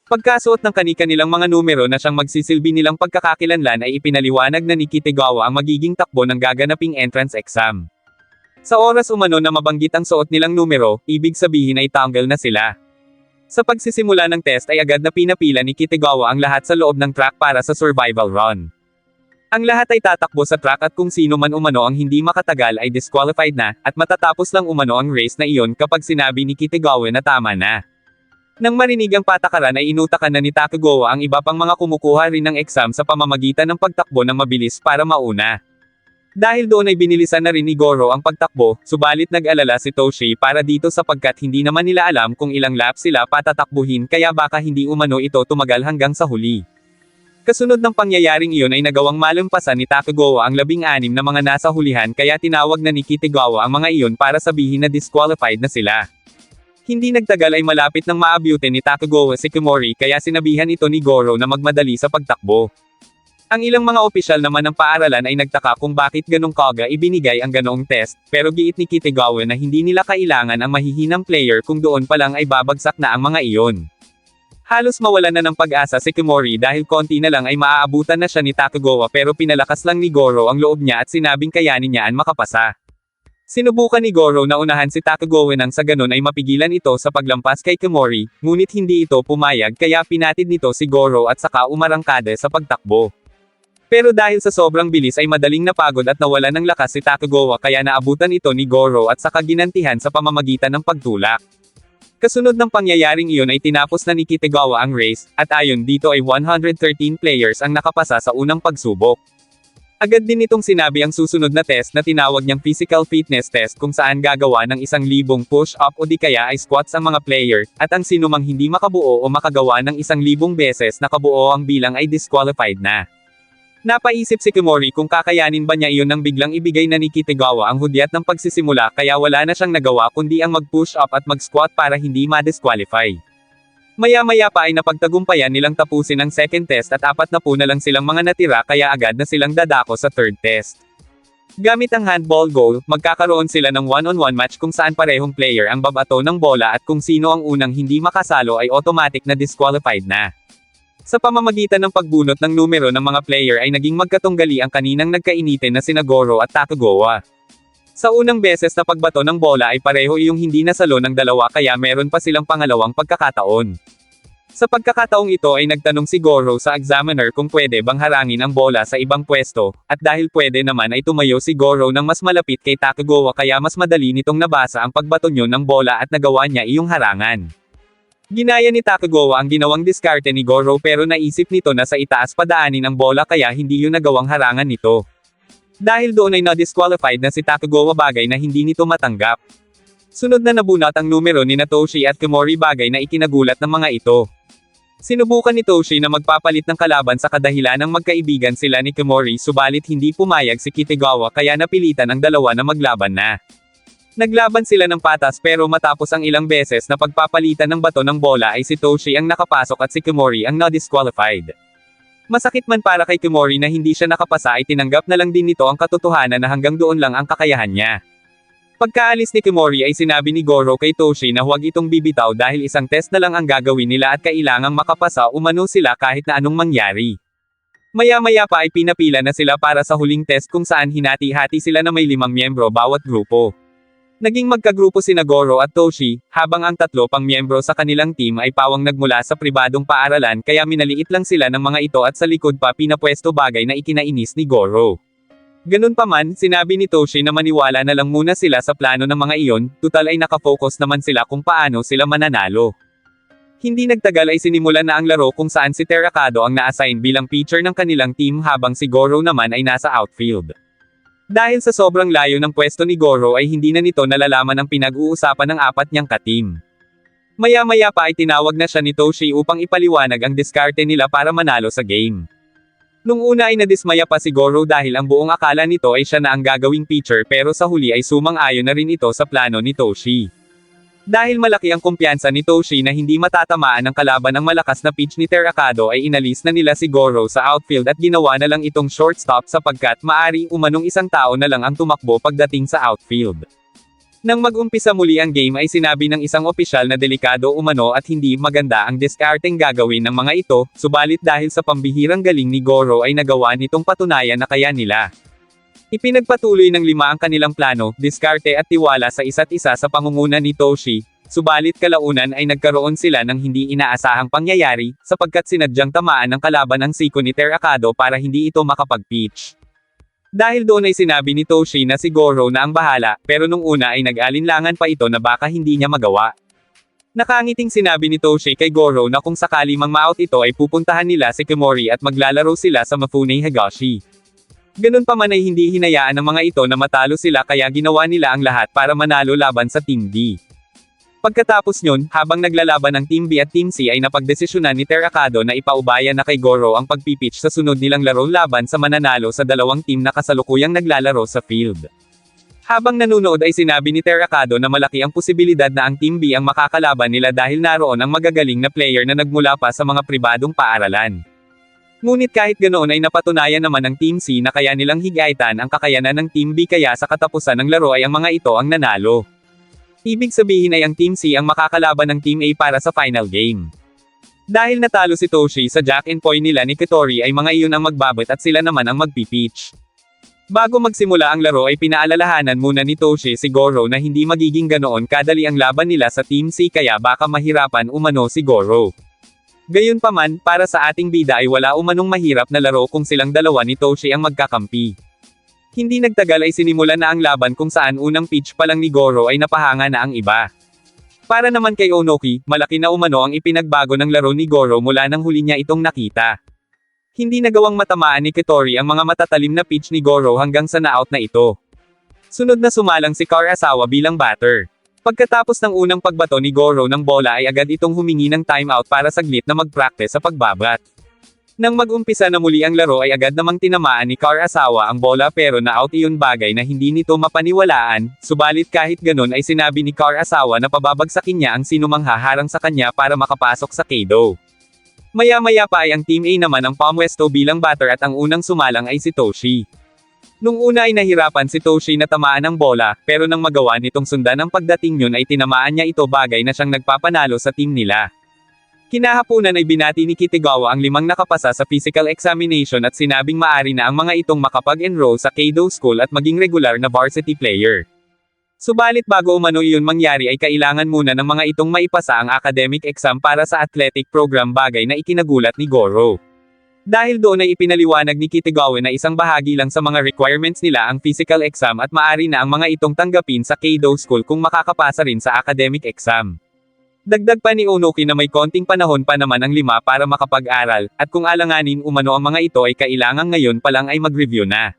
Pagkasuot ng kani-kanilang mga numero na siyang magsisilbi nilang pagkakakilanlan ay ipinaliwanag na ni Kitagawa ang magiging takbo ng gaganaping entrance exam. Sa oras umano na mabanggit ang suot nilang numero, ibig sabihin ay tanggal na sila. Sa pagsisimula ng test ay agad na pinapila ni Kitagawa ang lahat sa loob ng track para sa survival run. Ang lahat ay tatakbo sa track at kung sino man umano ang hindi makatagal ay disqualified na, at matatapos lang umano ang race na iyon kapag sinabi ni Kitagawa na tama na. Nang marinig ang patakaran ay inutakan na ni Takagawa ang iba pang mga kumukuha rin ng exam sa pamamagitan ng pagtakbo ng mabilis para mauna. Dahil doon ay binilisan na rin ni Goro ang pagtakbo, subalit nag-alala si Toshi para dito sapagkat hindi naman nila alam kung ilang laps sila patatakbuhin kaya baka hindi umano ito tumagal hanggang sa huli. Kasunod ng pangyayaring iyon ay nagawang malampasan ni Takagawa ang 16 na mga nasa hulihan kaya tinawag na ni Kitagawa ang mga iyon para sabihin na disqualified na sila. Hindi nagtagal ay malapit ng maabyute ni Takagawa si Kimori kaya sinabihan ito ni Goro na magmadali sa pagtakbo. Ang ilang mga opisyal naman ng paaralan ay nagtaka kung bakit ganong kaga ibinigay ang ganoong test, pero giit ni Kitagawa na hindi nila kailangan ang mahihinang player kung doon pa lang ay babagsak na ang mga iyon. Halos mawalan na ng pag-asa si Kimori dahil konti na lang ay maaabutan na siya ni Takagawa pero pinalakas lang ni Goro ang loob niya at sinabing kayanin niya ang makapasa. Sinubukan ni Goro na unahan si Takagawa nang sa ganon ay mapigilan ito sa paglampas kay Kimori, ngunit hindi ito pumayag kaya pinatid nito si Goro at saka umarangkada sa pagtakbo. Pero dahil sa sobrang bilis ay madaling napagod at nawalan ng lakas si Takagawa kaya naabutan ito ni Goro at saka ginantihan sa pamamagitan ng pagtulak. Kasunod ng pangyayaring iyon ay tinapos na ni Kitagawa ang race, at ayon dito ay 113 players ang nakapasa sa unang pagsubok. Agad din itong sinabi ang susunod na test na tinawag niyang physical fitness test kung saan gagawa ng 1,000 push-up o di kaya ay squats ang mga player, at ang sinumang hindi makabuo o makagawa ng 1,000 beses na kabuo ang bilang ay disqualified na. Napaisip si Kimori kung kakayanin ba niya iyon nang biglang ibigay na ni Kitagawa ang hudyat ng pagsisimula kaya wala na siyang nagawa kundi ang mag-push up at mag-squat para hindi ma-disqualify. Maya-maya pa ay napagtagumpayan nilang tapusin ang second test at 40 na lang silang mga natira kaya agad na silang dadako sa third test. Gamit ang handball goal, magkakaroon sila ng one-on-one match kung saan parehong player ang babato ng bola at kung sino ang unang hindi makasalo ay automatic na disqualified na. Sa pamamagitan ng pagbunot ng numero ng mga player ay naging magkatunggali ang kaninang nagkainitin na sina Goro at Takagawa. Sa unang beses na pagbato ng bola ay pareho iyong hindi nasalo ng dalawa kaya meron pa silang pangalawang pagkakataon. Sa pagkakataong ito ay nagtanong si Goro sa examiner kung pwede bang harangin ang bola sa ibang pwesto, at dahil pwede naman ay tumayo si Goro ng mas malapit kay Takagawa kaya mas madali nitong nabasa ang pagbato niyo ng bola at nagawa niya iyong harangan. Ginaya ni Takagawa ang ginawang diskarte ni Goro pero naisip nito na sa itaas padaanin ang bola kaya hindi yun nagawang harangan nito. Dahil doon ay na-disqualified na si Takagawa bagay na hindi nito matanggap. Sunod na nabunot ang numero ni Toshi at Kimori bagay na ikinagulat ng mga ito. Sinubukan ni Toshi na magpapalit ng kalaban sa kadahilan ng magkaibigan sila ni Kimori subalit hindi pumayag si Kitagawa kaya napilitan ang dalawa na maglaban na. Naglaban sila ng patas pero matapos ang ilang beses na pagpapalitan ng bato ng bola ay si Toshi ang nakapasok at si Kimori ang na-disqualified. Masakit man para kay Kimori na hindi siya nakapasa ay tinanggap na lang din nito ang katotohanan na hanggang doon lang ang kakayahan niya. Pagkaalis ni Kimori ay sinabi ni Goro kay Toshi na huwag itong bibitaw dahil isang test na lang ang gagawin nila at kailangang makapasa umano sila kahit na anong mangyari. Maya-maya pa ay pinapila na sila para sa huling test kung saan hinati-hati sila na may 5 miyembro bawat grupo. Naging magkagrupo sina Goro at Toshi, habang ang 3 pang miyembro sa kanilang team ay pawang nagmula sa pribadong paaralan kaya minaliit lang sila ng mga ito at sa likod pa pinapwesto bagay na ikinainis ni Goro. Ganun pa man, sinabi ni Toshi na maniwala na lang muna sila sa plano ng mga iyon, tutal ay nakafocus naman sila kung paano sila mananalo. Hindi nagtagal ay sinimulan na ang laro kung saan si Terakado ang na-assign bilang pitcher ng kanilang team habang si Goro naman ay nasa outfield. Dahil sa sobrang layo ng pwesto ni Goro ay hindi na nito nalalaman ang pinag-uusapan ng 4 niyang katim. Maya-maya pa ay tinawag na siya ni Toshi upang ipaliwanag ang diskarte nila para manalo sa game. Nung una ay nadismaya pa si Goro dahil ang buong akala nito ay siya na ang gagawing pitcher pero sa huli ay sumang-ayon na rin ito sa plano ni Toshi. Dahil malaki ang kumpiyansa ni Toshi na hindi matatamaan ng kalaban ang malakas na pitch ni Terakado ay inalis na nila si Goro sa outfield at ginawa na lang itong shortstop sapagkat maari umanong isang tao na lang ang tumakbo pagdating sa outfield. Nang mag-umpisa muli ang game ay sinabi ng isang opisyal na delikado umano at hindi maganda ang diskarteng gagawin ng mga ito, subalit dahil sa pambihirang galing ni Goro ay nagawa nitong patunayan na kaya nila. Ipinagpatuloy ng 5 ang kanilang plano, diskarte at tiwala sa isa't isa sa pangunguna ni Toshi, subalit kalaunan ay nagkaroon sila ng hindi inaasahang pangyayari, sapagkat sinadyang tamaan ng kalaban ang siko ni Terakado para hindi ito makapag-pitch. Dahil doon ay sinabi ni Toshi na si Goro na ang bahala, pero nung una ay nag-alinlangan pa ito na baka hindi niya magawa. Nakangiting sinabi ni Toshi kay Goro na kung sakali mang ma-out ito ay pupuntahan nila si Kimori at maglalaro sila sa Mifune Higashi. Ganun pa man ay hindi hinayaan ng mga ito na matalo sila kaya ginawa nila ang lahat para manalo laban sa Team D. Pagkatapos nyon, habang naglalaban ang Team B at Team C ay napagdesisyonan ni Terakado na ipaubaya na kay Goro ang pagpipitch sa sunod nilang laro laban sa mananalo sa dalawang team na kasalukuyang naglalaro sa field. Habang nanunood ay sinabi ni Terakado na malaki ang posibilidad na ang Team B ang makakalaban nila dahil naroon ang magagaling na player na nagmula pa sa mga pribadong paaralan. Ngunit kahit ganoon ay napatunayan naman ng Team C na kaya nilang higaitan ang kakayanan ng Team B kaya sa katapusan ng laro ay ang mga ito ang nanalo. Ibig sabihin ay ang Team C ang makakalaban ng Team A para sa final game. Dahil natalo si Toshi sa Jack and Poi nila ni Kitori ay mga iyon ang magbabot at sila naman ang magpipitch. Bago magsimula ang laro ay pinaalalahanan muna ni Toshi si Goro na hindi magiging ganoon kadali ang laban nila sa Team C kaya baka mahirapan umano si Goro. Gayunpaman, para sa ating bida ay wala umanong mahirap na laro kung silang dalawa ni Toshi ang magkakampi. Hindi nagtagal ay sinimulan na ang laban kung saan unang pitch pa lang ni Goro ay napahanga na ang iba. Para naman kay Onoki, malaki na umano ang ipinagbago ng laro ni Goro mula nang huli niya itong nakita. Hindi nagawang matamaan ni Kitori ang mga matatalim na pitch ni Goro hanggang sa na-out na ito. Sunod na sumalang si Karasawa bilang batter. Pagkatapos ng unang pagbato ni Goro ng bola ay agad itong humingi ng timeout para saglit na mag-practice sa pagbabat. Nang mag-umpisa na muli ang laro ay agad namang tinamaan ni Karasawa ang bola pero na-out iyon bagay na hindi nito mapaniwalaan, subalit kahit ganun ay sinabi ni Karasawa na pababagsakin niya ang sinumang haharang sa kanya para makapasok sa Kado. Maya-maya pa ay ang Team A naman ang pumwesto bilang batter at ang unang sumalang ay si Toshi. Nung una ay nahirapan si Toshi na tamaan ng bola, pero nang magawa nitong sundan ang pagdating yun ay tinamaan niya ito bagay na siyang nagpapanalo sa team nila. Kinahaponan ay binati ni Kitagawa ang 5 nakapasa sa physical examination at sinabing maari na ang mga itong makapag-enroll sa Kado School at maging regular na varsity player. Subalit bago umano iyon mangyari ay kailangan muna ng mga itong maipasa ang academic exam para sa athletic program bagay na ikinagulat ni Goro. Dahil doon ay ipinaliwanag ni Kitagawa na isang bahagi lang sa mga requirements nila ang physical exam at maari na ang mga itong tanggapin sa Kado School kung makakapasa rin sa academic exam. Dagdag pa ni Onoki na may konting panahon pa naman ang 5 para makapag-aral, at kung alanganin umano ang mga ito ay kailangang ngayon pa lang ay mag-review na.